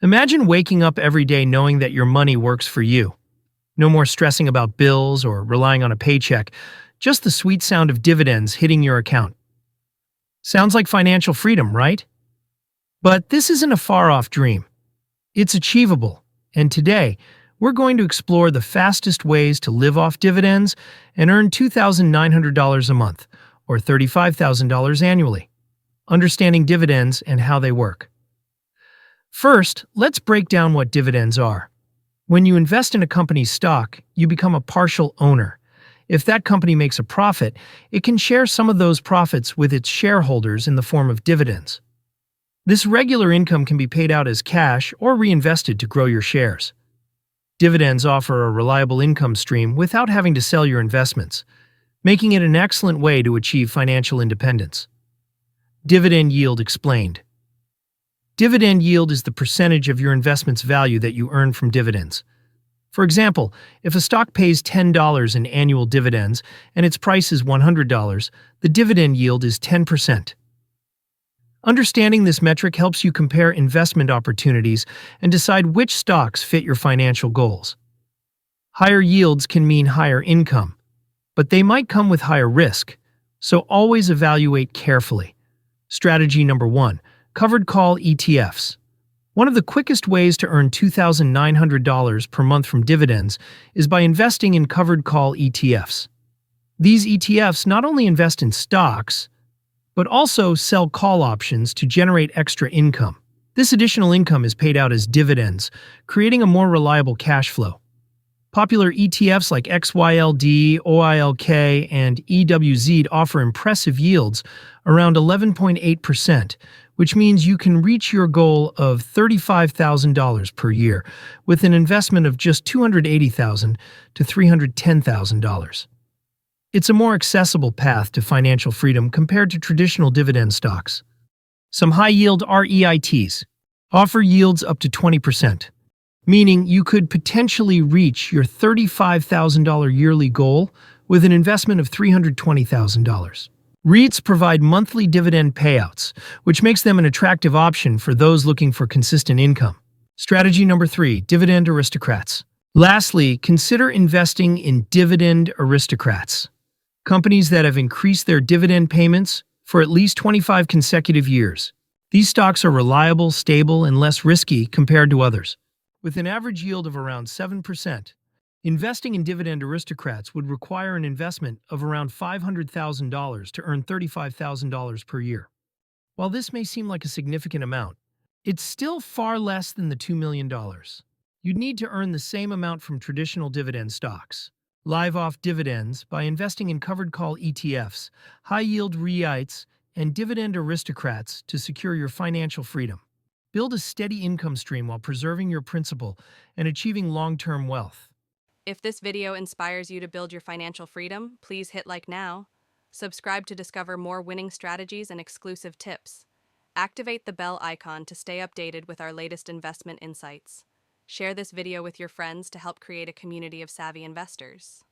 Imagine waking up every day knowing that your money works for you. No more stressing about bills or relying on a paycheck, just the sweet sound of dividends hitting your account. Sounds like financial freedom, right? But this isn't a far-off dream. It's achievable, and today, we're going to explore the fastest ways to live off dividends and earn $2,900 a month, or $35,000 annually, understanding dividends and how they work. First, let's break down what dividends are. When you invest in a company's stock, you become a partial owner. If that company makes a profit, it can share some of those profits with its shareholders in the form of dividends. This regular income can be paid out as cash or reinvested to grow your shares. Dividends offer a reliable income stream without having to sell your investments, making it an excellent way to achieve financial independence. Dividend yield explained. Dividend yield is the percentage of your investment's value that you earn from dividends. For example, if a stock pays $10 in annual dividends and its price is $100, the dividend yield is 10%. Understanding this metric helps you compare investment opportunities and decide which stocks fit your financial goals. Higher yields can mean higher income, but they might come with higher risk, so always evaluate carefully. Strategy number 1. Covered call ETFs. One of the quickest ways to earn $2,900 per month from dividends is by investing in covered call ETFs. These ETFs not only invest in stocks, but also sell call options to generate extra income. This additional income is paid out as dividends, creating a more reliable cash flow. Popular ETFs like XYLD, OILK, and EWZ offer impressive yields around 11.8%, which means you can reach your goal of $35,000 per year with an investment of just $280,000 to $310,000. It's a more accessible path to financial freedom compared to traditional dividend stocks. Some high-yield REITs offer yields up to 20%, meaning you could potentially reach your $35,000 yearly goal with an investment of $320,000. REITs provide monthly dividend payouts, which makes them an attractive option for those looking for consistent income. Strategy number 3, Dividend Aristocrats. Lastly, consider investing in Dividend Aristocrats, companies that have increased their dividend payments for at least 25 consecutive years. These stocks are reliable, stable, and less risky compared to others. With an average yield of around 7%, investing in Dividend Aristocrats would require an investment of around $500,000 to earn $35,000 per year. While this may seem like a significant amount, it's still far less than the $2 million. You'd need to earn the same amount from traditional dividend stocks. Live off dividends by investing in covered call ETFs, high-yield REITs, and Dividend Aristocrats to secure your financial freedom. Build a steady income stream while preserving your principal and achieving long-term wealth. If this video inspires you to build your financial freedom, please hit like now. Subscribe to discover more winning strategies and exclusive tips. Activate the bell icon to stay updated with our latest investment insights. Share this video with your friends to help create a community of savvy investors.